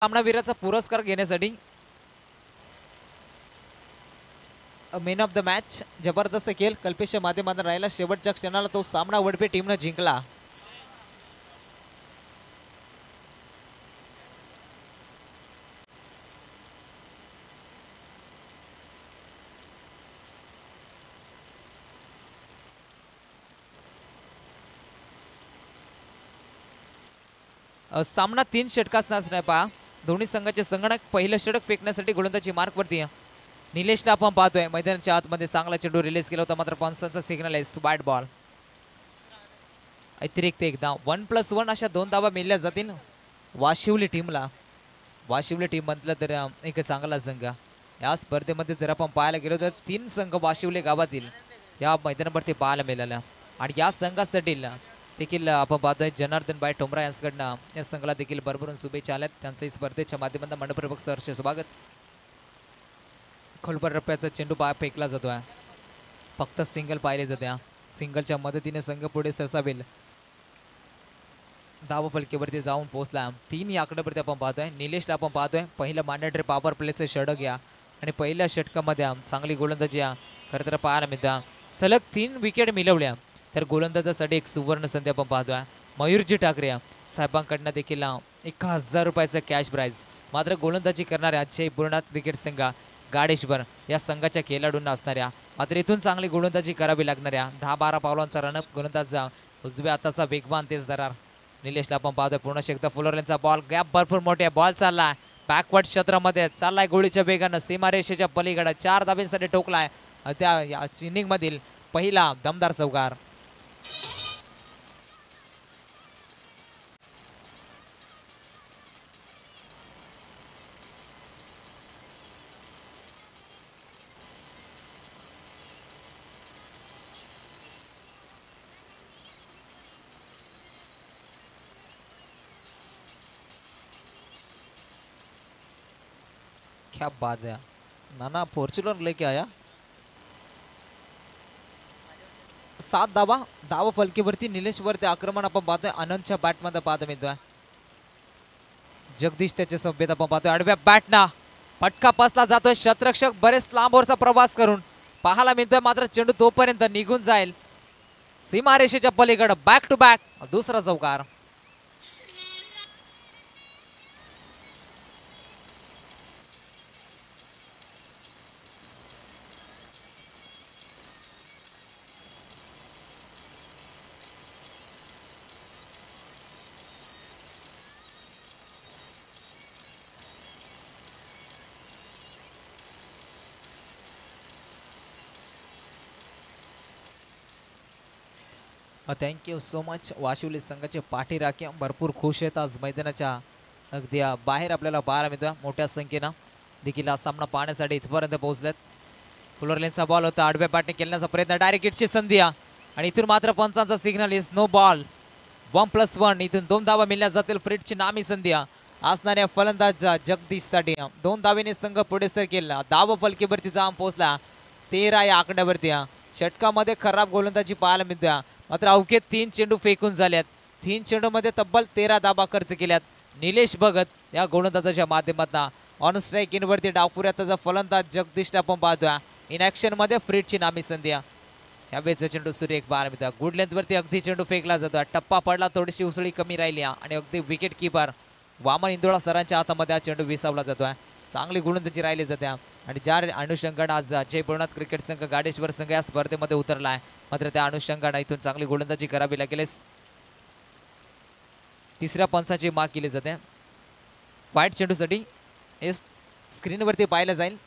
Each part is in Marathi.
सामनावीराचा पुरस्कार घेण्यासाठी मॅन ऑफ द मॅच जबरदस्त खेळ कल्पेशच्या माध्यमातून राहिला. शेवटच्या क्षणाला तो सामना वडपे टीमनं जिंकला. सामना 3 षटकांचा नाही पहा. दोन्ही संघाचे संगणक पहिलं षटक फेकण्यासाठी गोलंदाजी मार्कवरती निलेशला आपण पाहतोय. मैदानाच्या आतमध्ये चांगला चेंडू रिलीज केला होता, मात्र पंचांचा सिग्नल आहे बॅट बॉल. अतिरिक्त एक धाव 1+1 अशा 2 धावा मिळल्या जातील वाशिवली टीमला. वाशिवली टीम म्हटलं तर एक चांगला संघ. या स्पर्धेमध्ये जर आपण पाहायला गेलो तर 3 संघ वाशिवली गावातील या मैदानावरती पाहायला मिळाल्या आणि या संघासाठी देखील आपण पाहतोय जनार्दन बाई ठोंबरा यांच्याकडनं या संघाला देखील भरभरून शुभेच्छा आल्यात. त्यांचं स्पर्धेच्या माध्यमातून मनपूर्वक सहर्ष स्वागत. खोलपर रप्प्याचा चेंडू फेकला जातोय. फक्त सिंगल पाहिले जाते. सिंगलच्या मदतीने संघ पुढे सरसावेल. धावफलकीवरती जाऊन पोहोचला. 3 या आकड्यावरती आपण पाहतोय. निलेशला आपण पाहतोय पहिलं मॅन्डेटरी पॉवर प्लेचं षटक या आणि पहिल्या षटकामध्ये चांगली गोलंदाजी खरं तर पाहायला मिळतं. सलग 3 विकेट मिळवल्या तर गोलंदाजासाठी एक सुवर्ण संधी आपण पाहतोय. मयूरजी ठाकरे साहेबांकडनं देखील 1000 रुपयाचं कॅश प्राईज. मात्र गोलंदाजी करणाऱ्या जय बुरनाथ क्रिकेट संघ गाडेश्वर या संघाच्या खेळाडूंना असणाऱ्या मात्र इथून चांगली गोलंदाजी करावी लागणाऱ्या 10-12 पावलांचा रनअप गोलंदाज उजव्या हाताचा वेगवान तेज दरार निलेशला आपण पाहतोय. पूर्ण शेकदा फुलरलेनचा बॉल गॅप भरपूर मोठे बॉल चाललाय बॅकवर्ड क्षेत्रामध्ये चाललाय गोळीच्या वेगानं सीमारेषेच्या पलीकडे 4 धाब्यांसाठी ठोकलाय. त्या इनिंग मधील पहिला दमदार चौकार. क्या बात है, नाना फॉर्च्यूनर लेके आया. 7 धावा. धाव फलकीवरती निलेशवरती आक्रमण आपण पाहतोय. आनंदच्या बॅटमध्ये पाहता मिळतोय. जगदीश त्याचे सभ्यता आपण पाहतोय. आडव्या बॅटना फटका पासला जातोय. शतरक्षक बरेच लांबवरचा प्रवास करून पाहायला मिळतोय, मात्र चेंडू तोपर्यंत निघून जाईल सीमारेषेच्या पलीकडे. बॅक टू बॅक दुसरा चौकार. Thank you so much. वाशिवली संघाचे पाठी राखे भरपूर खुश आहेत आज. मैदानाच्या अगदी बाहेर आपल्याला पाहायला मिळतोय. मोठ्या संख्येनं देखील हा सामना पाहण्यासाठी इथपर्यंत पोहोचलेत. फुलरलेनचा बॉल होता. आडव्या बॅटने खेळण्याचा प्रयत्न. डायरेक्ट हिटची संधी आणि इथून मात्र पंचांचा सिग्नल इज नो बॉल. 1+1. इथून 2 धावा मिळल्या जातील. फ्रीटची नामी संधी असणाऱ्या फलंदाज जगदीशसाठी 2 धावेने संघ पुढे सर केला. धाव फलकीवरती जाऊन पोहोचला. 13 या आकड्यावरती. षटकामध्ये खराब गोलंदाजी पाहायला मिळते, मात्र अवघे 3 चेंडू फेकून झाल्यात. 3 चेंडूमध्ये तब्बल 13 धाबा खर्च केल्यात. निलेश भगत या गोलंदाजाच्या माध्यमातून ऑन स्ट्राईक इनवरती डावपुऱ्याचा फलंदाज जगदीशला आपण पाहतोय. इन ॲक्शन मध्ये फ्रीटची नामी संधी. यावेळेचा चेंडू सूर्य पाहायला मिळतो. गुड लेंथवरती अगदी चेंडू फेकला जातो. टप्पा पडला, थोडीशी उसळी कमी राहिली आणि अगदी विकेट किपर वामन इंदोळा सरांच्या हातामध्ये हा चेंडू विसावला जातोय. चांगली गोलंदाजी राहिली जाते आणि ज्या अनुषंगाने आज जय बुरनाथ क्रिकेट संघ गाडेश्वर संघ या स्पर्धेमध्ये उतरला आहे, मात्र त्या अनुषंगाने इथून चांगली गोलंदाजी करावी लागेल. तिसऱ्या पंचाची माग केली जाते. वाईट चेंडूसाठी हे स्क्रीनवरती पाहिलं जाईल.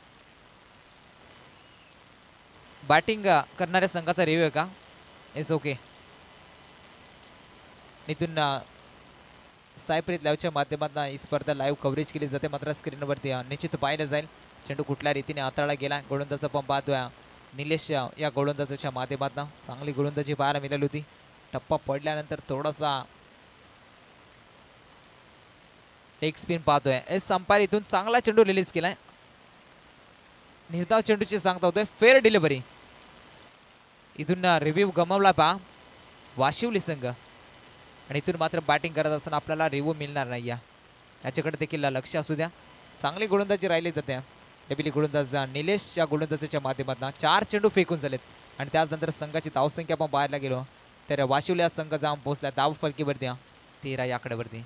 बॅटिंग करणाऱ्या संघाचा रिव्ह्यू आहे का? It's okay. इथून सायप्रीत लाईव्हच्या माध्यमातून ही स्पर्धा लाईव्ह कव्हरेज केली जाते, मात्र स्क्रीनवरती निश्चित पाहिलं जाईल चेंडू कुठल्या रीतीने हाताळला गेला. गोलंदाज पण पाहतोय निलेश या गोलंदाजाच्या माध्यमातून चांगली गोलंदाजी पाहायला मिळाली होती. टप्पा पडल्यानंतर थोडासा एक स्पिन पाहतोय. एस अंपायर इथून चांगला चेंडू रिलीज केलाय. निर्धाव चेंडूची सांगता होतोय. Fair delivery. इथून रिव्ह्यू गमावला पहा वाशिवली संघ आणि इथून मात्र बॅटिंग करत असताना आपल्याला रिव्ह्यू मिळणार नाही. याच्याकडे देखील लक्ष असू द्या. चांगली गोलंदाजी राहिली जाते. डबिली गोलंदाज निलेश या गोलंदाजीच्या माध्यमातून 4 चेंडू फेकून झालेत आणि त्याचनंतर संघाची धावसंख्या आपण पाहायला गेलो तर वाशिवल्या संघ जाऊन पोहोचला धाव फलकीवरती 13 या आकड्यावरती.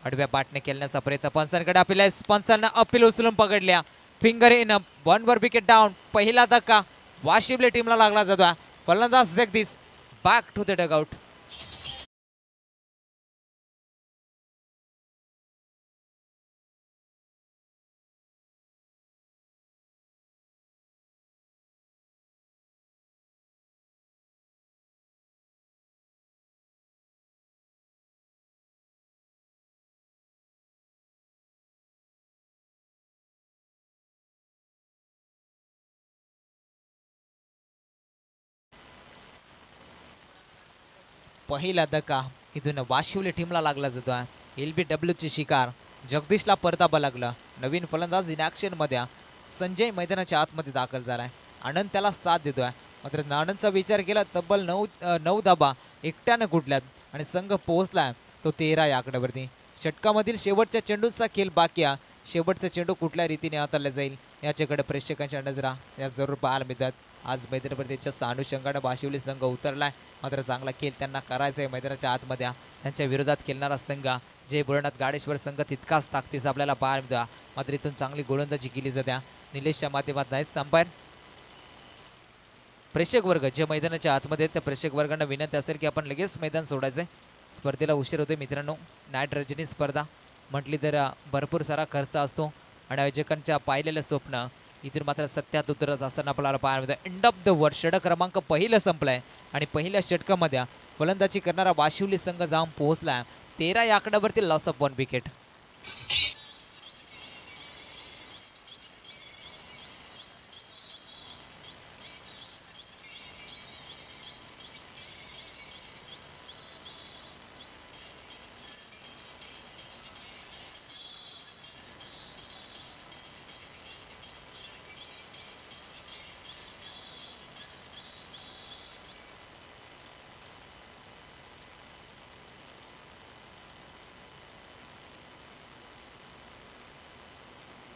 आडव्या बॅटने खेळण्याचा प्रयत्न पंचांकडे आपल्या पंचांना अपील उचलून पकडल्या. फिंगर इन 1 वर विकेट डाऊन. पहिला धक्का वाशिवले टीमला लागला जातो. फलंदाज Jagdish back to the dugout. पहिला धक्का इथून वाशिवले टीमला लागला जातो. LBW ची शिकार जगदीशला परतावा लागला. नवीन फलंदाज इन ॲक्शन मध्ये संजय मैदानाच्या आतमध्ये दाखल झालाय. आनंद त्याला साथ देतोय. मात्र आनंदचा विचार केला तब्बल 9 धाबा एकट्यानं कुठल्यात आणि संघ पोहोचलाय तो 13 या आकड्यावरती. षटकामधील शेवटच्या चेंडूचा खेळ बाकी आहे. शेवटचा चेंडू कुठल्या रीतीने हाताळला जाईल याच्याकडे प्रेक्षकांच्या नजरा या जरूर पाहायला मिळतात. आज मैदानावरतीच्या अनुषंगाने वाशिवली संघ उतरलाय. मात्र चांगला खेळ त्यांना करायचा आहे मैदानाच्या आतमध्ये. त्यांच्या विरोधात खेळणारा संघ जय बुलढाणा गाडेश्वर संघ तितकाच ताकदीचा आपल्याला पाहायला मिळतो. मात्र इथून चांगली गोलंदाजी केली जाते निलेशच्या माध्यमात. नाही अंपायर प्रेक्षक वर्ग जे मैदानाच्या आतमध्ये त्या प्रेक्षक वर्गांना विनंती असेल की आपण लगेच मैदान सोडायचंय. स्पर्धेला उशीर होतोय मित्रांनो. नाईट रजनी स्पर्धा म्हटली तर भरपूर सारा खर्च असतो आणि आयोजकांच्या पाहिलेलं स्वप्न इथून मात्र सत्यात उतरत असताना आपल्याला पाहायला मिळतं. एंड ऑफ द वर षटक क्रमांक पहिलं संपलंय आणि पहिल्या षटकामध्ये फलंदाजी करणारा वाशिवली संघ जाऊन पोहोचला 13 या आकड्यावरती लॉस ऑफ 1 विकेट.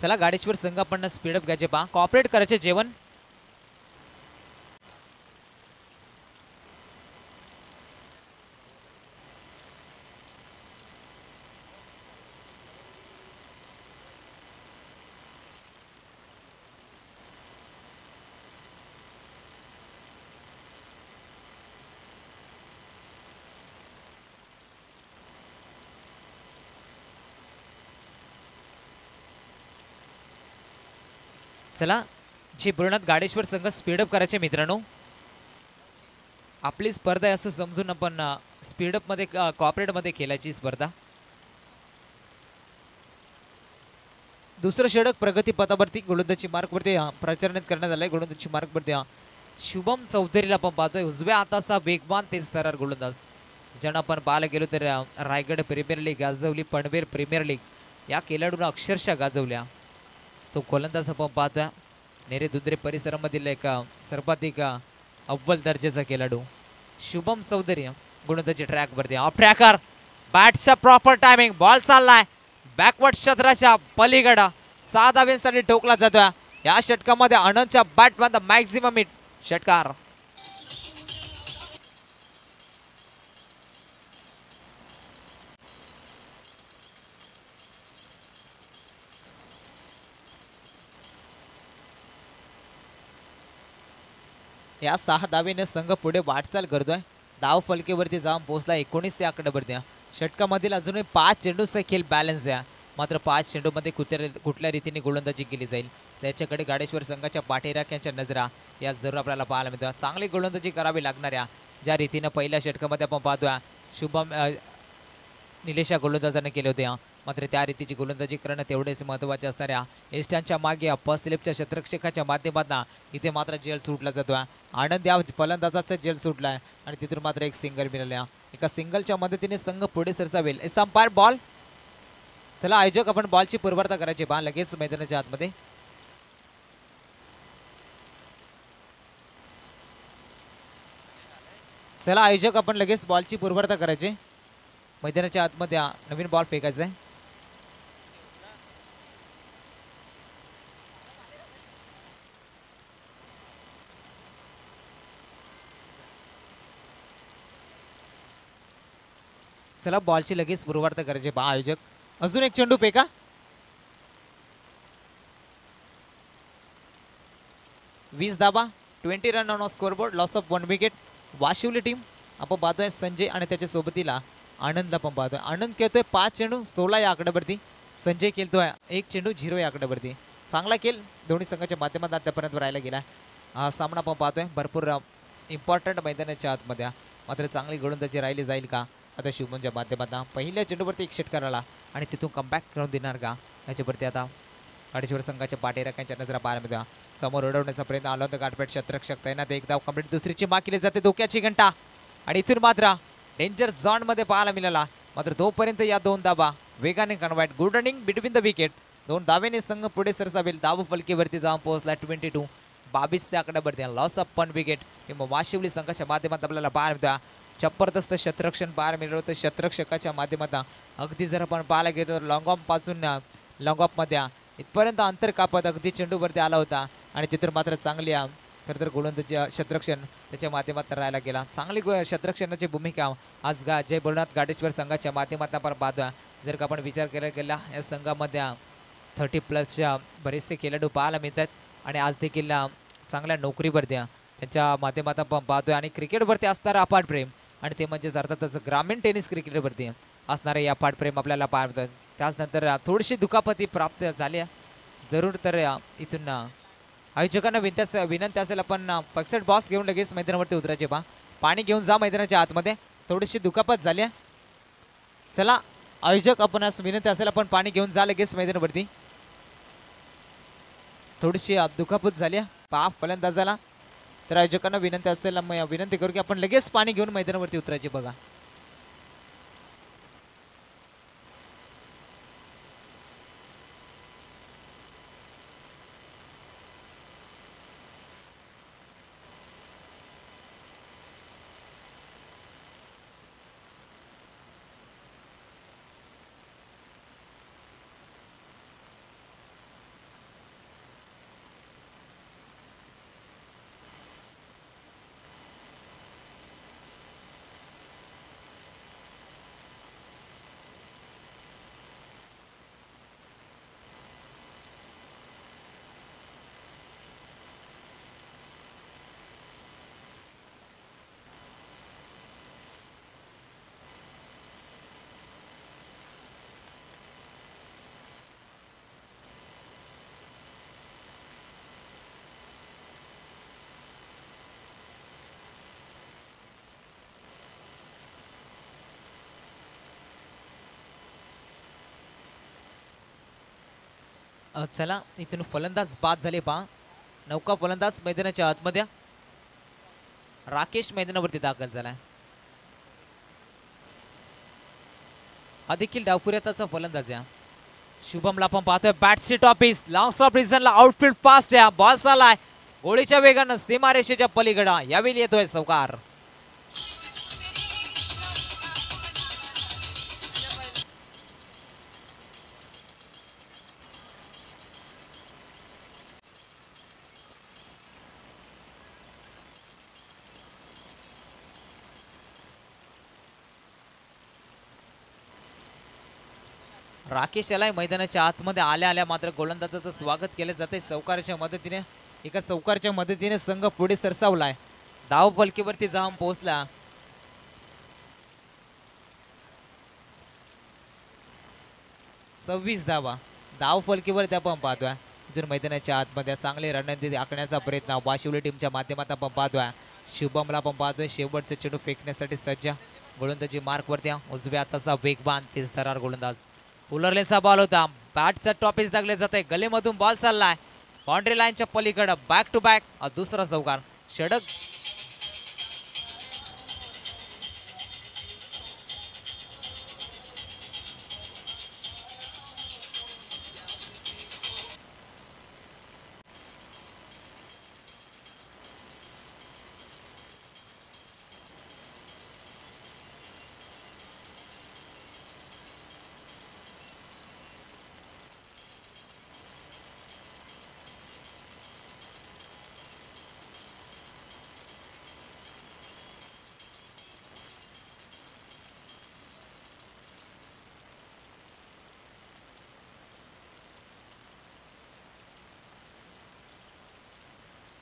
चला गाडेश्वर संघ आपण स्पीडअप घ्यायचे पहा. कॉपरेट करायचे जेवण. चला जे बुलढाणा गाडेश्वर संघ स्पीडअप करायचे मित्रांनो. आपली स्पर्धा आहे असं समजून आपण स्पीडअप मध्ये कॉपरेट मध्ये खेळायची स्पर्धा. दुसरं षटक प्रगती पथावरती गोलंदाजी मार्कवरती प्रचारित करण्यात आलंय. गोलंदाजी मार्कवरती शुभम चौधरीला आपण पाहतोय. उजव्या हाताचा वेगवान तेज तरार गोलंदाज ज्यांना आपण पाहायला गेलो तर रायगड प्रीमियर लीग गाजवली, पनवेल प्रीमियर लीग या खेळाडूंना अक्षरशः गाजवल्या. तो गोलंदाज आपण पाहतोय नेरे दुद्रे परिसरामधील एक सर्वाधिक अव्वल दर्जाचा खेळाडू शुभम चौधरी. गोलंदाजी ट्रॅकवरती ऑफ ट्रॅकर बॅटचा प्रॉपर टायमिंग. बॉल चाललाय बॅकवर्ड क्षेत्राच्या पलीकडे 6 धावांसाठी ठोकला जातोय. या षटकामध्ये आनंदच्या बॅटमध्ये मॅक्झिमम हिट षटकार. या 6 धावेने संघ पुढे वाटचाल करतोय. धाव फलकेवरती जाऊन पोहोचला 19 या आकड्यावरती. षटकामधील अजूनही 5 चेंडूचा खेळ बॅलन्स आहे. मात्र 5 चेंडूमध्ये कुठल्या रीतीने गोलंदाजी केली जाईल त्याच्याकडे गाडेश्वर संघाच्या पाठीराख्यांच्या नजरा या जरूर आपल्याला पाहायला मिळतात. चांगली गोलंदाजी करावी लागणाऱ्या ज्या रीतीने पहिल्या षटकामध्ये आपण पाहतोय शुभम निलेशा गोलंदाजाने केले होते. मात्र त्या रीतीची गोलंदाजी करणं तेवढेच महत्त्वाचे असणाऱ्या एस्टॅनच्या मागे फर्स्ट क्षेत्ररक्षकाच्या माध्यमातून इथे मात्र जेल सुटला जातोय. आनंद या फलंदाजाचा जेल सुटलाय आणि तिथून मात्र एक सिंगल मिळाल्या. एका सिंगलच्या मदतीने संघ पुढे सरसावेल. Umpire ball. चला आयोजक आपण बॉलची पूर्वता करायची बा लगेच मैदानाच्या आतमध्ये. चला आयोजक आपण लगेच बॉलची पूर्वता करायची. मैदानाच्या आतमध्ये नवीन बॉल फेकायचा आहे. चला बॉलची लगेच पूर्वार्थ करायचे बा आयोजक. अजून एक चेंडू फेका. वीस धाबा, 20 run on scoreboard, loss of 1 wicket. Vashivali team आपण पाहतोय संजय आणि त्याच्या सोबतीला आनंदला पण पाहतोय. आनंद खेळतोय 5 चेंडू 16 या आकड्यावरती. संजय खेळतोय 1 चेंडू 0 या आकड्यावरती. चांगला खेळ दोन्ही संघाच्या माध्यमातून आतापर्यंत राहायला गेला. हा सामना आपण पाहतोय भरपूर इम्पॉर्टंट मैदानाच्या आतमध्ये. मात्र चांगली गोलंदाजी राहिली जाईल का आता शुभमच्या माध्यमातून. पहिल्या चेंडूवरती 1 षटकार आला आणि तिथून कमबॅक करून देणार का याच्यावरती आता काटेश्वर संघाच्या पाठीराख्यांच्या नजरा पाहायला मिळतात. समोर उडवण्याचा प्रयत्न आला होता गाठपेट क्षेत्ररक्षक तैनात. एक धाव कंप्लीट. दुसरीची माग केली जाते धोक्याची घंटा आणि इथून मात्र डेंजर झोन मध्ये पाहायला मिळाला. मात्र तोपर्यंत या 2 धाबा वेगाने convert. Good running between the wicket. 2 धावेने संघ पुढे सरसावेल. धाव फलकीवरती जाऊन पोहोचला 22 22 आकड्यावरती. Loss of 1 wicket. वाशिवली संघाच्या माध्यमातून आपल्याला पाहायला मिळतं. जबरदस्त क्षेत्ररक्षण पाहायला मिळालं होतं क्षेत्ररक्षकाच्या माध्यमातून. अगदी जर आपण पाहायला गेलो तर लॉंग ऑफ पासून लॉंग ऑफ मध्ये इथपर्यंत अंतर कापत अगदी चेंडूवरती आला होता आणि तिथून मात्र चांगली खरं तर गोलंदाजी क्षेत्ररक्षण त्याच्या माध्यमातून राहायला गेला. चांगली क्षेत्ररक्षणाची भूमिका आज जय भोलेनाथ गाडेश्वर संघाच्या माध्यमातून आपण पाहतोय. जर का आपण विचार केला गेला या संघामध्ये 30+ बरेचसे खेळाडू पाहायला मिळतात आणि आज देखील चांगल्या नोकरीवरती त्यांच्या माध्यमातून आपण पाहतोय. आणि क्रिकेटवरती असणारं अफाट प्रेम आणि ते म्हणजेच अर्थातच ग्रामीण टेनिस क्रिकेटवरती असणारे अफाट प्रेम आपल्याला पाहायला मिळतात. त्याचनंतर थोडीशी दुखापती प्राप्त झाली जरूर तर इथून आयोजकांना विनंती असेल आपण पक्सेट बॉस घेऊन लगेच मैदानावरती उतरायचे बा. पाणी घेऊन जा मैदानाच्या आतमध्ये. थोडीशी दुखापत झाली. चला आयोजक आपण विनंती असेल आपण पाणी घेऊन जा लगेच मैदानावरती. थोडीशी दुखापत झाली पहा फलंदाजाला. तर आयोजकांना विनंती असेल विनंती करू की आपण लगेच पाणी घेऊन मैदानावरती उतरायचे बघा. चला इथून फलंदाज बाद झाले पहा. नौका फलंदाज मैदानाच्या आतमध्ये. राकेश मैदानावरती दाखल झालाय. हा देखील डावपुऱ्याचा फलंदाज आहे. शुभमला पण पाहतोय बॅटसी टॉपिस लॉंग स्टॉप रिझनला आउटफील्ड फास्ट आहे. बॉल चाललाय गोळीच्या वेगानं सीमारेषेच्या पलीकडे. यावेळी येतोय चौकार. राकेश याला मैदानाच्या आतमध्ये आल्या आल्या मात्र गोलंदाजाचं स्वागत केलं जाते चौकाराच्या मदतीने. एका चौकारच्या मदतीने संघ पुढे सरसावलाय. धाव फलकीवरती जाऊन पोहोचला. सव्वीस धावा धाव फलकीवरती आपण पाहतोय. इथून मैदानाच्या आतमध्ये चांगले रणनीती आखण्याचा प्रयत्न वाशिवली टीमच्या माध्यमातून आपण पाहतोय. शुभमला पण पाहतोय शेवटचे चेंडू फेकण्यासाठी सज्ज. गोलंदाजी मार्कवरती उजव्या हाताचा वेगवान तेज थरार गोलंदाज. पुलरलेनचा बॉल होता. बॅटचा टॉपिस दागले जाते. गलेमधून बॉल चाललाय बाउंड्री लाईनच्या पलीकडे. बॅक टू बॅक दुसरा चौकार. षडक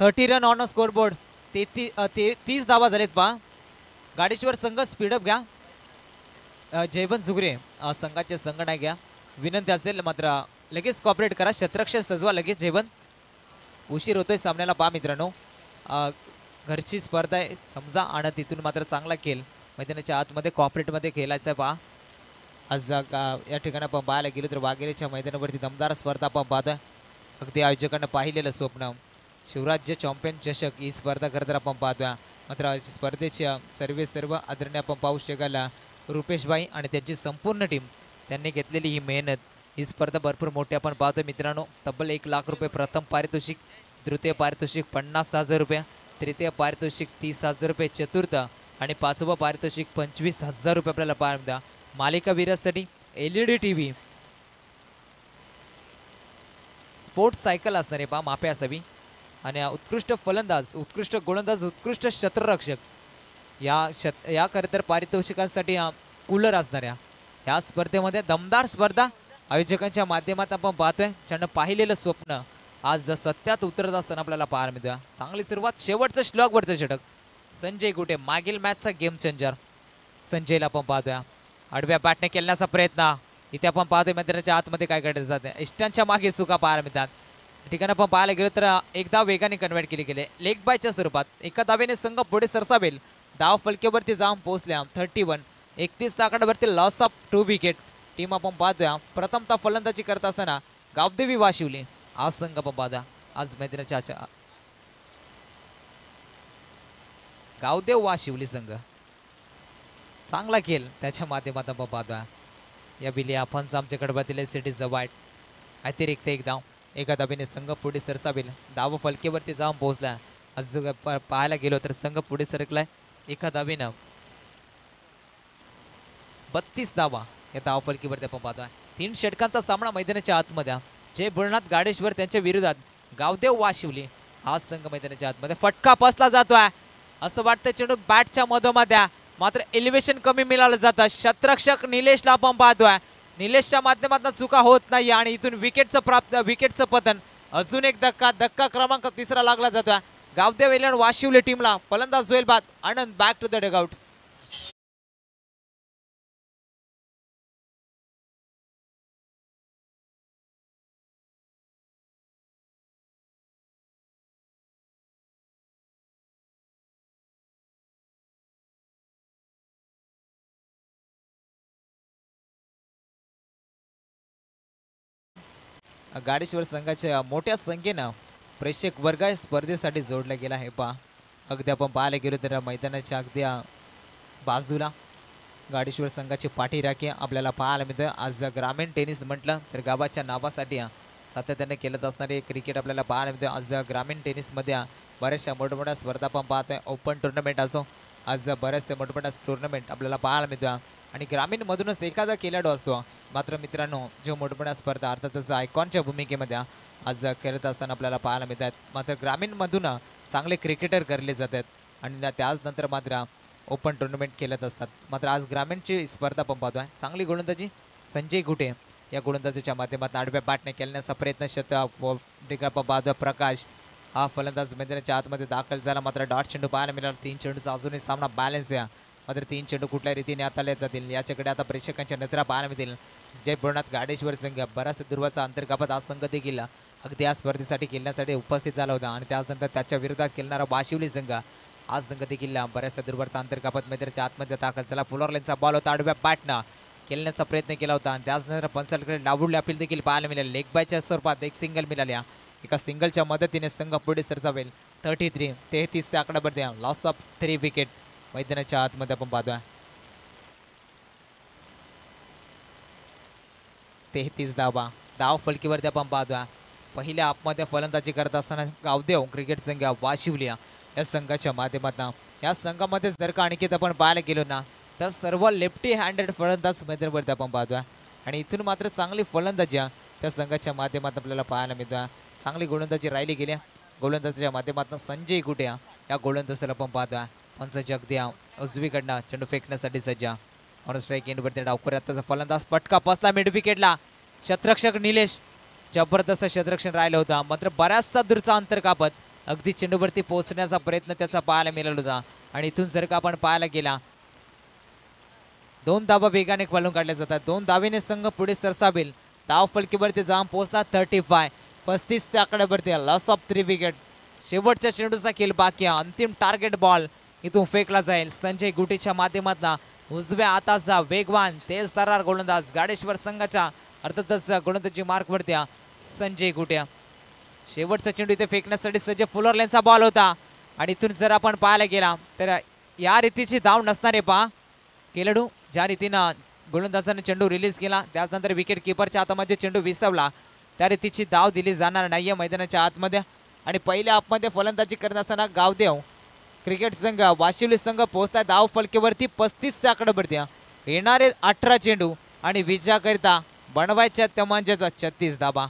30 रन ऑन स्कोर बोर्ड. 30 धावा झालेत पहा. गाडेश्वर संघ स्पीडअप घ्या. जयवंत झुगरे संघाचे संघनायक घ्या. विनंती असेल मात्र लगेच कॉपरेट करा. शतरक्षण सजवा लगेच. जयवंत उशीर होतोय सामन्याला पहा मित्रांनो. घरची स्पर्धा आहे समजा आणि तिथून मात्र चांगला खेळ मैदानाच्या आतमध्ये कॉपरेटमध्ये खेळायचा पहा. आज या ठिकाणी आपण पाहायला गेलो तर वाघेरेच्या मैदानावरती दमदार स्पर्धा आपण पाहतोय. अगदी आयोजकांना पाहिलेलं स्वप्न शिवराज्य चॅम्पियन चषक ही स्पर्धा खरं आपण पाहतोय. मात्र स्पर्धेचे सर्व आदरणीय आपण पाहू शकाल रुपेशभाई आणि त्यांची संपूर्ण टीम त्यांनी घेतलेली ही मेहनत. ही स्पर्धा भरपूर मोठी आपण पाहतोय मित्रांनो. तब्बल 1 लाख रुपये प्रथम पारितोषिक, तृतीय पारितोषिक 50,000 रुपये, तृतीय पारितोषिक 30,000 रुपये, चतुर्थ आणि पाचवं पारितोषिक 25,000 रुपये आपल्याला पाहायला मिळतात. मालिका वीरासाठी LED TV, स्पोर्ट्स सायकल असणार आहे पहा मापे असावी. आणि उत्कृष्ट फलंदाज, उत्कृष्ट गोलंदाज, उत्कृष्ट क्षेत्ररक्षक या खरं तर पारितोषिकांसाठी कूलर असणार आहे. या स्पर्धेमध्ये दमदार स्पर्धा आयोजकांच्या माध्यमात आपण पाहतोय. ज्यांना पाहिलेलं स्वप्न आज सत्यात उतरत असताना आपल्याला पाहायला मिळतं. चांगली सुरुवात, शेवटचं श्लॉकवरचं षटक. संजय गुटे मागील मॅचचा गेम चेंजर संजयला आपण पाहतोय. आडव्या बॅटने केल्याचा प्रयत्न. इथे आपण पाहतोय मैदानाच्या आतमध्ये काय घडत जाते. इष्टांच्या मागे सुका पाहायला मिळतात. ठिकाणी आपण पाहायला गेलो तर एकदा वेगाने कन्वर्ट केले गेले लेग बायच्या स्वरूपात. एका धावेने संघ पुढे सरसावेल. धाव फलकेवरती जाऊन पोहोचल्या 31. 31 आकड्यावरती लॉस ऑफ 2 विकेट. टीम आपण पाहतोय प्रथमतः फलंदाजी करत असताना गावदेवी वाशिवली आज संघ आपण पाहतोय. आज मैदानाच्या गावदेव वाशिवली संघ चांगला खेळ त्याच्या माध्यमात आपण पाहतोय. या बिली आपण आमच्या कडबातील सिटीज वाईट अतिरिक्त एक धाव. एका धावेने संघ पुढे सरसावेल. धाव फलकेवरती जाऊन पोहोचला. आज पाहायला गेलो तर संघ पुढे सरकलाय एका धावेनं. 32 धावा या धाव फलकेवरती आपण पाहतोय. 3 षटकांचा सामना मैदानाच्या आतमध्ये. जय भोळनाथ गाडेश्वर त्यांच्या विरोधात गावदेव वाशिवली आज संघ मैदानाच्या आतमध्ये. फटका बसला जातोय असं वाटतं चेंडू बॅटच्या मधोमध. मात्र एलिव्हेशन कमी मिळालं जातं. शतरक्षक निलेशला आपण पाहतोय. निलेशच्या माध्यमातून चुका होत नाही आणि इथून विकेटचं पतन. अजून एक धक्का क्रमांक 3 लागला जातोय. गावदेव एलियन वाशिवली टीमला. फलंदाज होईल बाद. आनंद back to the dugout. Gadeshwar संघाच्या मोठ्या संख्येनं प्रेक्षक वर्ग स्पर्धेसाठी जोडला गेला आहे पहा. अगदी आपण पाहायला गेलो तर मैदानाच्या अगदी बाजूला गाडेश्वर संघाची पाठी राखी आपल्याला पाहायला मिळतं. आज ग्रामीण टेनिस म्हटलं तर गावाच्या नावासाठी सातत्याने केलं असणारे क्रिकेट आपल्याला पाहायला मिळतं. आज ग्रामीण टेनिसमध्ये बऱ्याचशा मोठमोठ्या स्पर्धा आपण पाहतोय. ओपन टुर्नामेंट असो आज बऱ्याचशा मोठमोठ्या टुर्नामेंट आपल्याला पाहायला मिळतं. आणि ग्रामीणमधूनच एखादा खेळाडू असतो. मात्र मित्रांनो जो मोठमोठ्या स्पर्धा अर्थातच आयकॉनच्या भूमिकेमध्ये आज खेळत असताना आपल्याला पाहायला मिळतात. मात्र ग्रामीणमधून चांगले क्रिकेटर करले जातात आणि त्याचनंतर मात्र ओपन टुर्नामेंट खेळत असतात. मात्र आज ग्रामीणची स्पर्धा आपण पाहतोय. चांगली गोलंदाजी संजय गुटे या गोलंदाजीच्या माध्यमातून आडव्या बॅटने खेळण्याचा प्रयत्न पाहतोय. प्रकाश हा फलंदाज मैदानाच्या आतमध्ये दाखल झाला. मात्र डॉट चेंडू पाहायला मिळाला. 3 चेंडूचा अजूनही सामना बॅलन्स आहे. मात्र 3 चेंडू कुठल्या रीतीने हाताळले जातील याच्याकडे आता प्रेक्षकांच्या नजरा पाहायला मिळतील. जय भोळनाथ गाडेश्वर संघ बराच दूरचा अंतर्गत आज संघ देखील अगदी या स्पर्धेसाठी खेळण्यासाठी उपस्थित झाला होता. आणि त्याचनंतर त्याच्या विरोधात खेळणारा वाशिवली संघ आज संघ देखील बऱ्याचशा दूरवरचा अंतर्गत मैदानाच्या आतमध्ये दाखल झाला. फुलर लेनचा बॉल होता. आडव्या बॅटनं खेळण्याचा प्रयत्न केला होता आणि त्याचनंतर पंचालकडे डावडली अपील देखील पाहायला मिळाली. लेग बायच्या स्वरूपात एक सिंगल मिळाल्या. एका सिंगलच्या मदतीने संघ पुढे सरसावेल. 33 आकड्यावरती लॉस ऑफ 3 विकेट मैदानाच्या आतमध्ये आपण पाहतोय. 33 धावा धाव फलकीवरती आपण पाहतोय. पहिल्या आपमध्ये फलंदाजी करत असताना गावदेव क्रिकेट संघ वाशिवली या संघाच्या माध्यमातून. या संघामध्ये जर का आणखी आपण पाहायला गेलो ना तर सर्व लेफ्टी हँडेड फलंदाज मैदानावरती आपण पाहतोय. आणि इथून मात्र चांगली फलंदाजी त्या संघाच्या माध्यमातून आपल्याला पाहायला मिळतं. चांगली गोलंदाजी राहिली गेली. गोलंदाजीच्या माध्यमातून संजय गुटे या गोलंदाजाला आपण पाहतोय. पंच अगदी उजवीकडनं चेंडू फेकण्यासाठी सज्ज. ऑन स्ट्राईक एंडवरती डावकर त्याचा फलंदाज फटका बसला मिड विकेटला. शतरक्षक निलेश जबरदस्त शतरक्षण राहिलं होतं. मात्र बऱ्याचसा दूरचा अंतर कापत अगदी चेंडूवरती पोहोचण्याचा प्रयत्न त्याचा पाहायला मिळाला होता. आणि इथून जर का आपण पाहायला गेला, 2 धावा वेगाने वळून काढल्या जातात. 2 धावेने संघ पुढे सरसावेल. धाव फलकीवरती जाऊन पोहोचला 35 च्या आकड्यावरती. Loss of 3 wicket. शेवटच्या चेंडूचा खेळ बाकी आहे. अंतिम टार्गेट बॉल इथून फेकला जाईल. संजय गुटेच्या माध्यमातून उजव्या हाताचा वेगवान तेज तरार गोलंदाज गाडेश्वर संघाच्या अर्थातच गोलंदाजी मार्कवरती संजय गुटे. शेवटचा चेंडू इथे फेकण्यासाठी सज्ज. फुलर लेनचा बॉल होता आणि इथून जर आपण पाहायला गेला तर या रीतीची धाव नसणारे पहा खेळाडू. ज्या रीतीनं गोलंदाजाने चेंडू रिलीज केला त्यानंतर विकेट किपरच्या हातामध्ये चेंडू विसवला, त्या रीतीची धाव दिली जाणार नाहीये मैदानाच्या आतमध्ये. आणि पहिल्या हाफमध्ये फलंदाजी करत असताना गावदेव क्रिकेट संघ वाशिवली संघ पोहोचताय धाव फलकेवरती 35 च्या आकड्यावरती. येणारे 18 चेंडू आणि विजयाकरिता बनवायच्या त्या म्हणजेच 36 धाबा.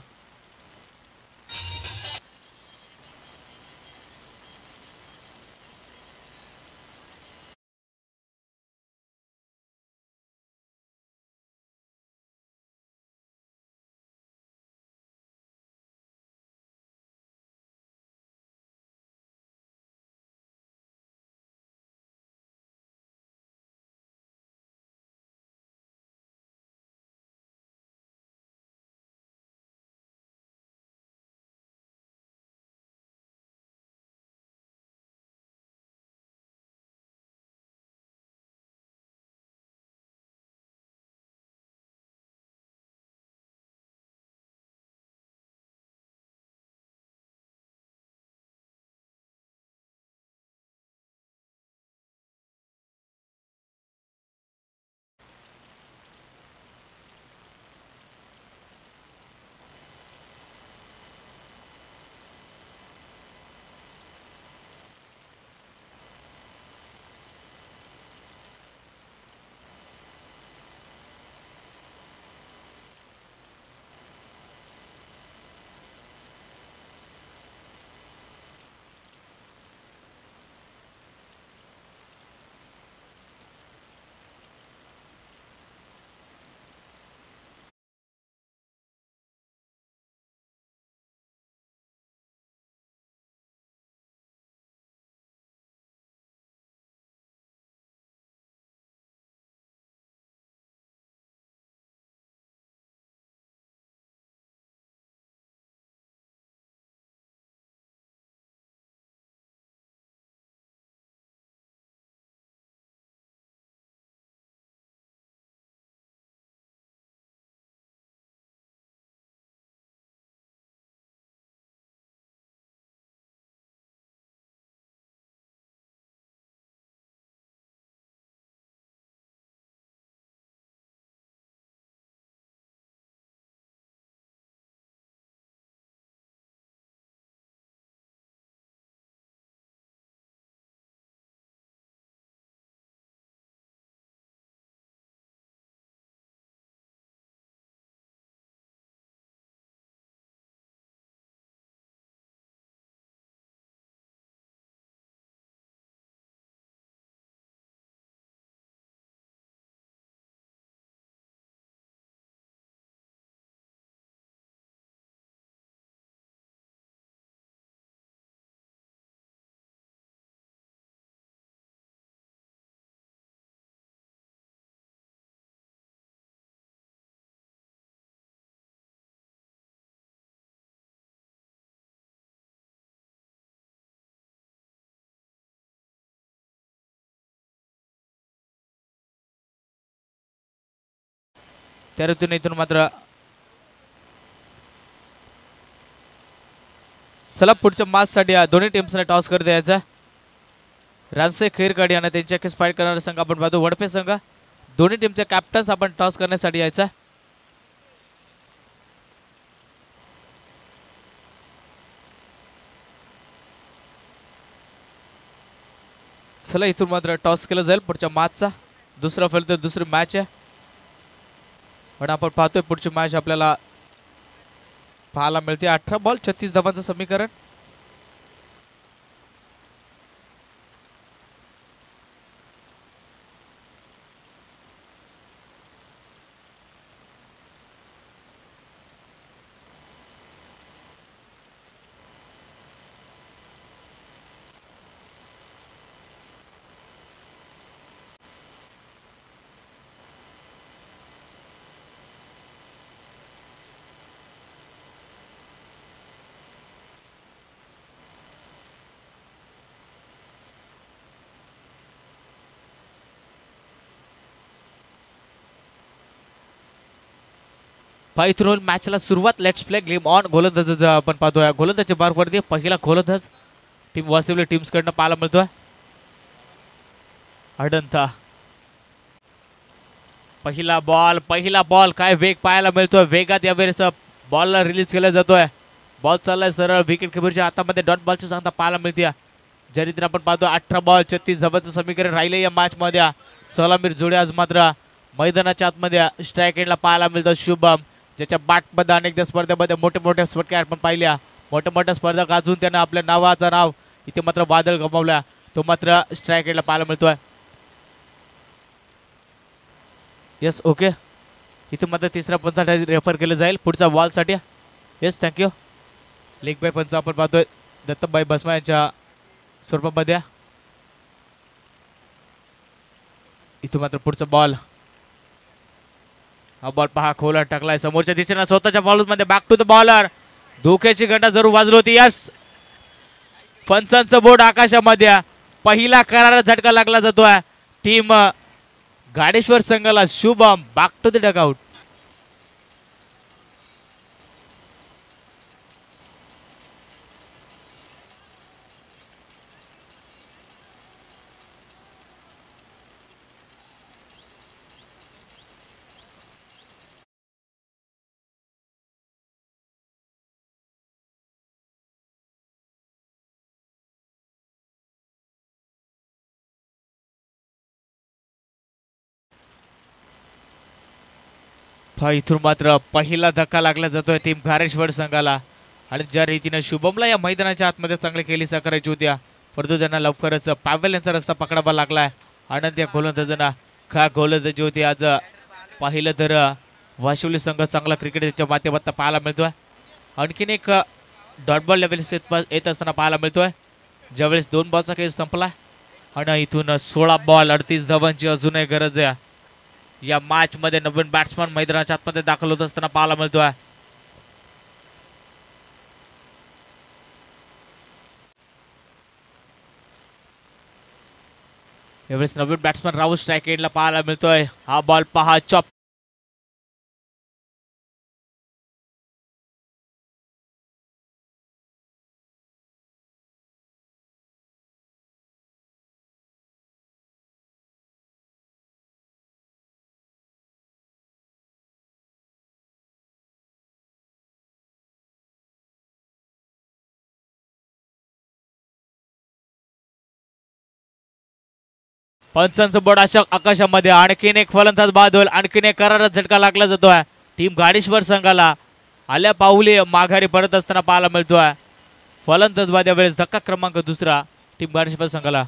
त्या ऋतून इथून मात्र सलग पुढच्या मॅचसाठी दोन्ही टीम्सने टॉस करत यायचा. रानसे खैरकाडी आणि त्यांच्या केस फाईट करणारा संघ आपण पाहतो वडपे संघ. दोन्ही टीमचे कॅप्टन्स आपण टॉस करण्यासाठी यायचा. चला इथून मात्र टॉस केला जाईल पुढच्या मॅचचा. दुसरा फलंदाज दुसरी मॅच आहे पण आपण पाहतोय पुढची मॅच आपल्याला पाहायला मिळते. 18 बॉल 36 धावांचं समीकरण. इथून होईल मॅचला सुरुवात. Let's play game on. गोलंदाज आपण पाहतोय, गोलंदाजच्या मार्कवरती पहिला गोलंदाज टीम वासिवली टीम्सकडनं पाहायला मिळतोय. अडंता पहिला बॉल काय वेग पाहायला मिळतोय. वेगात यावेळेस बॉलला रिलीज केला जातोय. बॉल चाललाय सरळ विकेट किपरच्या हातामध्ये. डॉट बॉलची सांगता पाहायला मिळते. ज्या रीतीने आपण पाहतो 18 बॉल 36 धावांचं समीकरण राहिले या मॅच मध्ये. सलामीर जोडी आज मात्र मैदानाच्या आतमध्ये स्ट्राईक एंडला पाहायला मिळतो. शुभम ज्याच्या बॅटमध्ये अनेकदा स्पर्धेमध्ये मोठ्या स्फटके आपण पाहिल्या. मोठ्या स्पर्धा गाजून त्यानं आपल्या नाव इथे मात्र वादळ गमावला. तो मात्र स्ट्राईक एंडला पाहायला मिळतोय. Yes okay. इथून मात्र तिसरा पंचासाठी रेफर केलं जाईल पुढच्या बॉलसाठी. Yes thank you. लेग बाय पंच आपण पाहतोय दत्तभाई भस्मा यांच्या स्वरूपामध्ये. इथून मात्र पुढचा बॉल. हा बॉल पहा खोला टाकलाय समोरच्या दिशेने स्वतःच्या बॉलमध्ये. Back to the bowler. धोक्याची घंटा जरूर वाजली होती. यस पंचांचं बोर्ड आकाशामध्ये. पहिला करारा झटका लागला जातोय टीम गाडेश्वर संघाला. Shubham back to the dugout. इथून मात्र पहिला धक्का लागला जातोय टीम घारेश्वर संघाला. आणि ज्या रीतीने शुभमला या मैदानाच्या आतमध्ये चांगली केली करायची होत्या, परंतु त्यांना लवकरच पॅवेल यांचा रस्ता पकडावा लागलाय. आनंद या गोलंदाजांना गोलंदाजी होती आज. पाहिलं तर वाशिवली संघ चांगला क्रिकेटच्या माध्यमातून पाहायला मिळतोय. आणखीन एक डॉट बॉल लेवल येत असताना पाहायला मिळतोय. ज्यावेळेस 2 बॉलचा खेळ संपला आणि इथून 16 बॉल 38 धावांची अजूनही गरज आहे. या मॅच मध्ये नवीन बॅट्समन मैदानाच्या आतमध्ये दाखल होत असताना पाहायला मिळतोय. यावेळेस नवीन बॅट्समन राहुल स्ट्राईक एंडला पाहायला मिळतोय. हा बॉल पहा चॉप. पंचांचं बोर्ड आकाशामध्ये. आणखीन एक फलंदाज बाद होईल. आणखीन एक करारात झटका लागला जातोय टीम गाडेश्वर संघाला. आल्या पाऊली माघारी परत असताना पाहायला मिळतोय. फलंदाज बाद यावेळेस धक्का क्रमांक 2 टीम गाडेश्वर संघाला.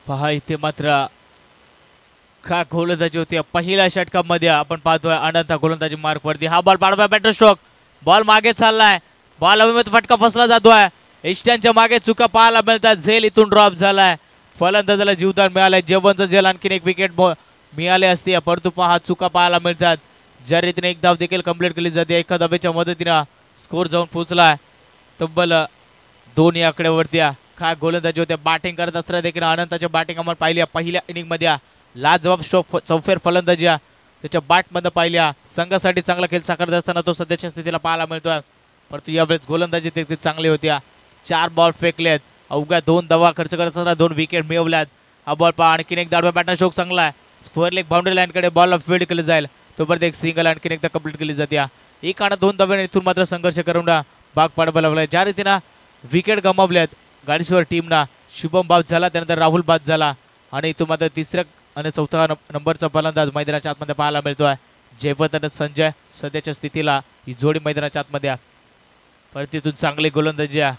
पहा इथे मात्र गोलंदाजी होती. पहिल्या षटकामध्ये आपण पाहतोय अनंत गोलंदाजी मार्क वरती. हा बॉल पाडवा बॅटर स्ट्रोक. बॉल मागे चाललाय. बॉल हवेमध्ये फटका फसला जातोय. इष्टांच्या मागे चुका पाहायला मिळतात. झेल इथून ड्रॉप झालाय. फलंदाजाला जीवदान मिळालंय. जेवणचं झेल आणखीन एक विकेट मिळाले असते, परंतु पहा चुका पाहायला मिळतात. ज्या रीतीने एक धाव देखील कंप्लीट केली जाते. एका धावेच्या मदतीने स्कोर जाऊन पोहोचलाय तब्बल 2 आकड्यावरती. गोलंदाजी होते. बॅटिंग करत असताना देखील अनंताच्या बॅटिंग आपण पाहिली. पहिल्या इनिंग मध्ये लाजवाब स्ट्रोक चौफेर फलंदाजी त्याच्या बॅटमध्ये पाहिल्या. संघासाठी चांगला खेळ साकारत असताना तो सध्याच्या स्थितीला पाहायला मिळतोय. परंतु यावेळेस गोलंदाजी देखील चांगली होत्या. 4 बॉल फेकलेत. अवघ्या 2 धावा खर्च करत असताना 2 विकेट मिळवल्यात. हा बॉल पहा आणखीन एक दाडवा बॅटन स्ट्रोक चांगला आहे. स्क्वेअर लेग बाउंड्री लाईनकडे बॉलला फील्ड केलं जाईल. तोपर्यंत एक सिंगल आणखीन एकदा कंप्लीट केली जाते. एक आणि 2 धाव्याने इथून मात्र संघर्ष करून भाग पाडावा लागलाय. ज्या रीतीनं विकेट गमावल्यात गाडेश्वर टीमना. शुभम बाद झाला, त्यानंतर राहुल बाद झाला आणि इथून मात्र 3ऱ्या आणि 4था नंबरचा फलंदाज मैदानाच्या आतमध्ये पाहायला मिळतोय. जयवंत आणि संजय सध्याच्या स्थितीला ही जोडी मैदानाच्या आतमध्ये आहे. परतीतून चांगली गोलंदाजी आहे.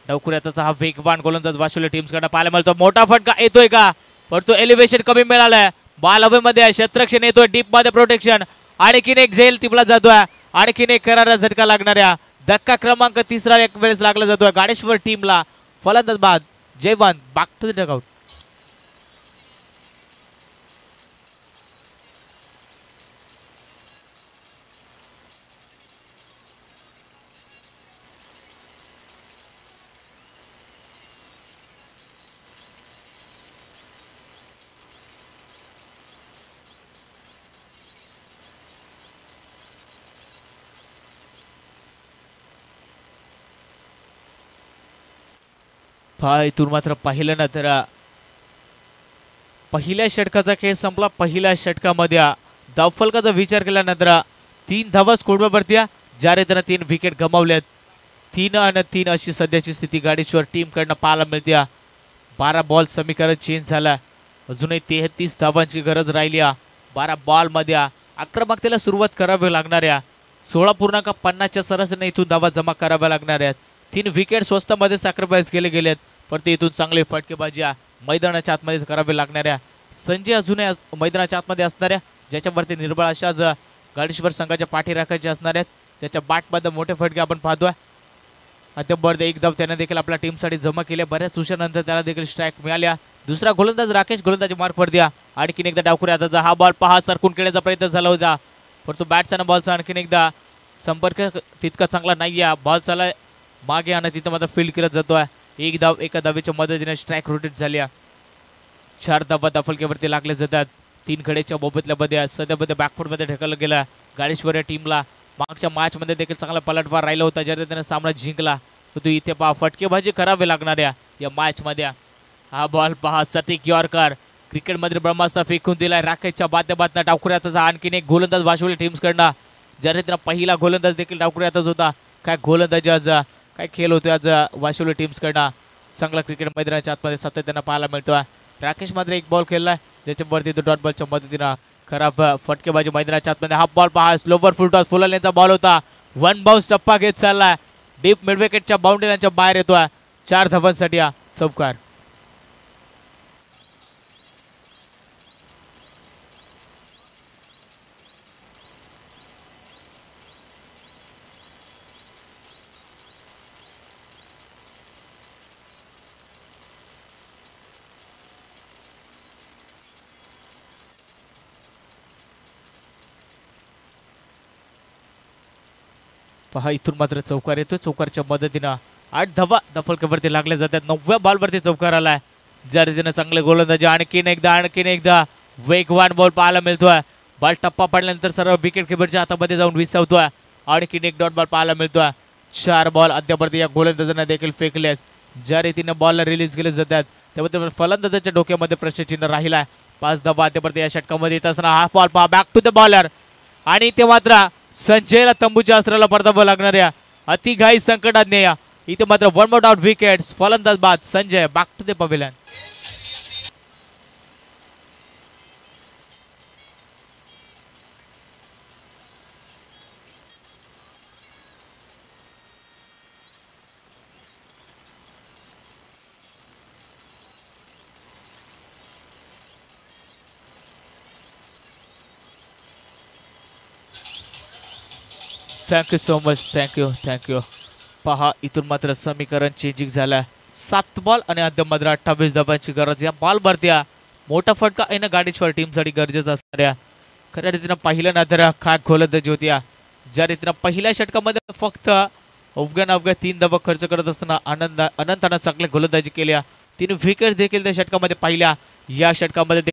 डावखुऱ्याचा हा वेगवान गोलंदाज वाशिवली टीम्स कडे पाहायला मिळतो. मोठा फटका येतोय का, परंतु एलिव्हेशन कमी मिळालंय. बॉल हवेमध्ये आहे, क्षेत्ररक्षण येतोय, डीप मध्ये प्रोटेक्शन. आणखीन एक झेल टिपला जातोय. आणखीन एक करारा झटका लागणाऱ्या धक्का क्रमांक तिसरा एक वेळेस लागला जातोय गाडेश्वर टीमला. फलंदाज बाद Jaywant back to the dugout. इथून मात्र पाहिलं ना तर पहिल्या षटकाचा खेळ संपला. पहिल्या षटकामध्ये धावफलकाचा विचार केल्यानंतर 3 धावा स्कोरवरती ज्याने त्यानं 3 विकेट गमावल्यात. 3 आणि 3 अशी सध्याची स्थिती गाडेश्वर टीम कडनं पाहायला मिळते. 12 बॉल समीकरण चेंज झालं. अजूनही 33 धावांची गरज राहिली. 12 बॉल मध्ये आक्रमकतेला सुरुवात करावी लागणाऱ्या 16.50च्या सरासरीने इथून धावा जमा कराव्या लागणाऱ्या. 3 विकेट स्वस्तामध्ये सॅक्रिफाईस केले गेलेत, पण ते इथून चांगली फटकेबाजी मैदानाच्या आतमध्ये करावी लागणाऱ्या. संजय अजूनही मैदानाच्या आतमध्ये असणाऱ्या ज्याच्यावरती निर्बळ अशाच गाडेश्वर संघाच्या पाठी राखायच्या असणाऱ्या. त्याच्या बॅटमध्ये मोठे फटके आपण पाहतोय. अद्याप एक धाव त्याने देखील आपल्या टीमसाठी जमा केल्या. बऱ्याच उशिरानंतर त्याला देखील स्ट्राईक मिळाल्या. दुसरा गोलंदाज राकेश गोलंदाजी मार्कवर द्या. आणखीन एकदा डावखुऱ्या हाताचा हा बॉल पहा सरकून खेळण्याचा प्रयत्न झाला होता, परंतु बॅटचा आणि बॉलचा आणखीन एकदा संपर्क तितका चांगला नाही आहे. बॉल चाला मागे आणि तिथं मात्र फील्ड करत जातोय. एक धाव एका धावेच्या मदतीने स्ट्राईक रोटेट झाल्या. 4 धावा धाफलक्यावरती लागले जातात. 3 गडेच्या मोबदल्यामध्ये सध्यामध्ये बॅकफुटमध्ये ढकललं गेलं गाडेश्वर या टीमला. मागच्या मॅचमध्ये देखील चांगला पलटवार राहिला होता, ज्याने त्याने सामना जिंकला. परंतु इथे पहा फटकेबाजी करावी लागणाऱ्या या मॅचमध्ये. हा बॉल पहा सतिक यॉर्कर क्रिकेटमध्ये ब्रह्मास्त्र फेकून दिलाय. राकेशच्या माध्यमातून डावखुऱ्याचा आणखीन एक गोलंदाज वाशिवली टीम्स कडनं, ज्याने त्यानं पहिला गोलंदाज देखील डावखुऱ्यातच होता. काय गोलंदाजी आज, काय खेळ होते आज वाशिवली टीम्स कडनं. चांगला क्रिकेट मैदानाच्या आतमध्ये सातत्यानं पाहायला मिळतोय. राकेश मात्र एक बॉल खेळलाय, ज्याच्यावरती तो डॉट बॉलच्या मदतीनं खराब फटकेबाजी मैदानाच्या आतमध्ये. हा बॉल पहा स्लोवर फुलटॉस फुललेचा बॉल होता. 1 बाउन्स टप्पा घेत चाललाय. डीप मिडविकेटच्या बाउंड्रीच्या बाहेर येतोय. 4 धावांसाठी चौकार. पहा इथून मात्र चौकार येतोय. चौकारच्या मदतीनं 8 धावा दफलकेवरती लागल्या जातात. 9व्या बॉलवरती चौकार आलाय. ज्या रीतीने चांगले गोलंदाजी आणखीन एकदा वेगवान बॉल पाहायला मिळतोय. बॉल टप्पा पडल्यानंतर सर्व विकेट किपरच्या हातामध्ये जाऊन विसावतोय. आणखीन एक डॉट बॉल पाहायला मिळतोय. 4 बॉल अद्यापर्यंत या गोलंदाजांना देखील फेकलेत. ज्या रीतीने बॉलला रिलीज केले जातात त्याबद्दल फलंदाजाच्या डोक्यामध्ये प्रश्नचिन्ह राहिलाय. 5 धावा अद्यापर्यंत या षटकामध्ये येत असताना हा बॉल पहा बॅक टू द बॉलर. आणि ते मात्र संजयला तंबूच्या अस्त्राला परतावं लागणाऱ्या अतिघाई संकटात नेया. इथे मात्र 1 मोर आउट विकेट्स. फलंदाज बाद Sanjay back to the pavilion. Thank you so much. Thank you. पहा इथून मात्र समीकरण चेंजिंग झालं. 7 बॉल आणि अद्याप मात्र 28 धावांची गरज. या बॉल भरत्या मोठा फटका येणं गाडेश्वर टीमसाठी गरजेचं असणाऱ्या. खऱ्या रीतीनं पाहिलं ना तर खाक गोलंदाजी होत्या. ज्या रीतीनं पहिल्या षटकामध्ये फक्त अवघ्या 3 धावा खर्च करत असताना अनंतानं चांगल्या गोलंदाजी केल्या. 3 विकेट देखील त्या षटकामध्ये पाहिल्या. या षटकामध्ये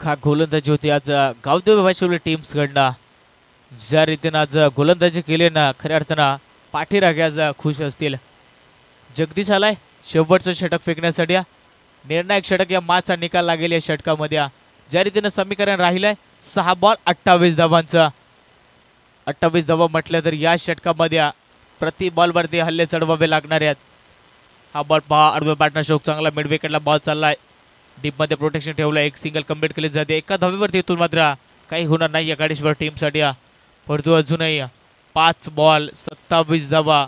खा गोलंदाजी होती आज गावदेवी वाशिवली टीम्स कडनं. ज्या रीतीनं आज गोलंदाजी केली ना, खऱ्या अर्थानं पाठीराखे आज खुश असतील. जगदीश आलाय शेवटचं षटक फेकण्यासाठी. निर्णायक षटक या माचा निकाल लागेल या षटकामध्ये. ज्या रीतीनं समीकरण राहिलंय 6 बॉल 28 धावांचं. 28 धावा म्हटलं तर या षटकामध्ये प्रति बॉलवरती हल्ले चढवावे लागणार आहेत. हा बॉल पहा, आडव्या पार्टनरशिप चांगला मिड विकेटला बॉल चाललाय. डीप मध्ये प्रोटेक्शन ठेवलं, एक सिंगल कंप्लीट केली जाते. एका धावेवरती इथून मात्र काही होणार नाही या गाडीश्वर टीमसाठी. परंतु अजूनही 5 बॉल 27 धावा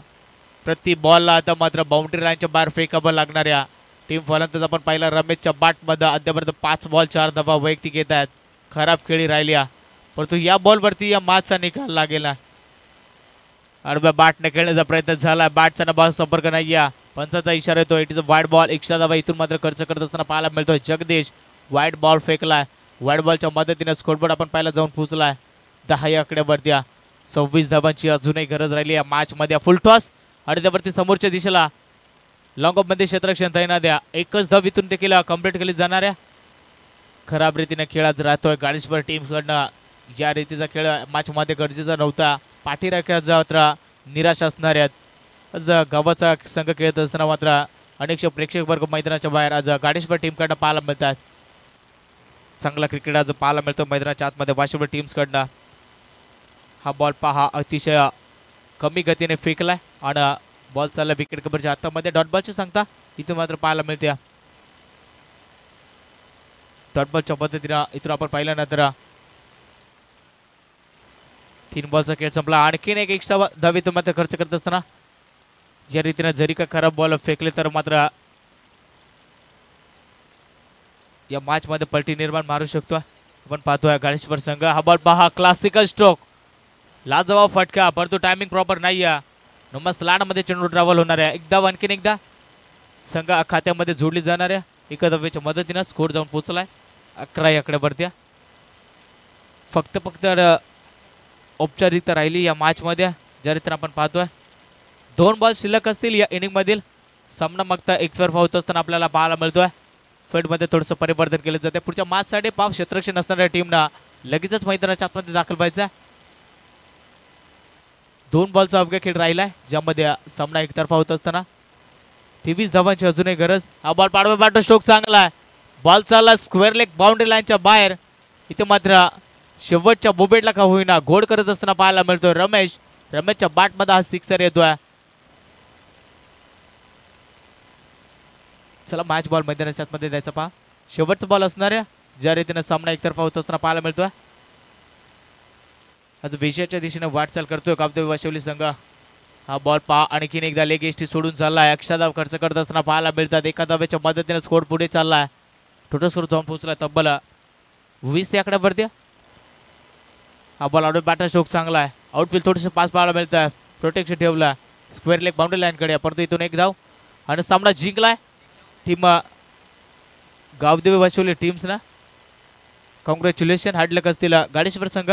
प्रति बॉलला. आता मात्र बाउंड्री लाईनच्या बाहेर फेकावं लागणाऱ्या टीम फलंदाज आपण पाहिला रमेशच्या बॅटमध्ये अद्यापर्यंत 5 बॉल 4 धावा वैयक्तिक येत आहेत. खराब खेळी राहिल्या, परंतु या बॉलवरती या मॅचचा निकाल लागेल. आडव्या बॅटने खेळण्याचा प्रयत्न झाला, बॅटचा नभा संपर्क नाही. पंचाचा इशारा येतो, it is a wide ball. Extra धावा इथून मात्र खर्च करत असताना पाहायला मिळतोय. जगदीश वाईड बॉल फेकलाय. वाईड बॉलच्या मदतीने स्कोरबोर्ड आपण पाहायला जाऊन पोहोचलाय 10 या आकड्यावरती. 26 धावांची अजूनही गरज राहिली या मॅच मध्ये. फुल टॉस आणि त्यावरती समोरच्या दिशेला लॉंग ऑफ मध्ये क्षेत्ररक्षण तैनात द्या. एकच धाव इथून देखील कंप्लीट केली जाणाऱ्या. खराब रीतीने खेळत राहतोय गाडीश्वर टीमकडनं. या रीतीचा खेळ मॅच मध्ये गरजेचा नव्हता. पाठीराख्याचा मात्र निराश असणार आहेत. आज गावाचा संघ खेळत असताना मात्र अनेक प्रेक्षक वर्ग मैदानाच्या बाहेर आज गाडेश्वर टीमकडनं पाहायला मिळतात. चांगला क्रिकेट आज पाहायला मिळतो मैदानाच्या आतमध्ये वाशिवली टीम्सकडनं. हा बॉल पहा, अतिशय कमी गतीने फेकलाय आणि बॉल चालला विकेट कव्हरच्या हातामध्ये. डॉट बॉलची सांगता इथून मात्र पाहायला मिळते. डॉट बॉलच्या पद्धतीनं इथून आपण पाहिल्यानंतर 3 बॉलचा खेळ संपला. आणखीन एक एक्स्ट्रा धाव इथून मात्र खर्च करत असताना या रीतीने जरी का खराब बॉल फेकले तर मात्र या मॅच मध्ये पलटी निर्माण मारू शकतो. आपण पाहतोय गाडेश्वर संघ. हा बॉल पहा, क्लासिकल स्ट्रोक, लाजवाब फटका, परंतु टायमिंग प्रॉपर नाही आहे. नमस्त लाडमध्ये चेंडू ट्रॅव्हल होणार आहे. एकदा आणखीन एकदा संघ खात्यामध्ये जोडली जाणार आहे. एका धावेच्या मदतीनं स्कोर जाऊन पोहोचलाय 11 या आकड्यावरती. फक्त औपचारिकता राहिली या मॅच मध्ये. ज्या रीतीने आपण पाहतोय 2 बॉल शिल्लक असतील या इनिंग मधील. सामना मागता एकतर्फा होत असताना आपल्याला पाहायला मिळतोय. फील्डमध्ये थोडंसं परिवर्तन केलं जाते. पुढच्या मॅचसाठी पाव क्षेत्ररक्षण असणाऱ्या टीमना लगेचच मैदानाच्या आतमध्ये दाखल व्हायचं. 2 बॉलचा अवघा खेळ राहिलाय ज्यामध्ये सामना एकतर्फा होत असताना 23 धावांची अजूनही गरज. हा बॉल पाडवा बॅटर स्ट्रोक चांगला आहे. बॉल चालला स्क्वेअर लेग बाउंड्री लाईनच्या बाहेर. इथे मात्र शेवटच्या बोबेटला का होईना घोड करत असताना पाहायला मिळतोय रमेश. रमेशच्या बॅटमध्ये हा सिक्सर येतोय. चला मॅच बॉल मैदानाच्या आतमध्ये द्यायचा पहा. शेवटचा बॉल असणार आहे. ज्या रीतीने सामना एकतर्फा होत असताना पाहायला मिळतोय. आज विजयाच्या दिशेने वाटचाल करतोय गावदेवी वाशिवली संघ. हा बॉल पहा, आणखीन एकदा लेग एसटी सोडून चाललाय. एक्स्ट्रा धाव खर्च करत असताना पाहायला मिळतात. एका धावेच्या मदतीने स्कोर पुढे चाललाय. टोटल स्कोर जाऊन पोहोचलाय तब्बल 20 या आकड्यावरती. हा बॉल आउट बॅटर स्ट्रोक चांगला आहे. आउटफील्ड थोडेसे पास पाहायला मिळतं. प्रोटेक्शन ठेवलं स्क्वेअर लेग बाउंड्री लाईनकडे, परंतु इथून एक धाव आणि सामना जिंकलाय टीम गावदेवी वाशिवली टीम्स ना. कॉंग्रॅच्युलेशन. हार्ड लक असतील गाडेश्वर संघ.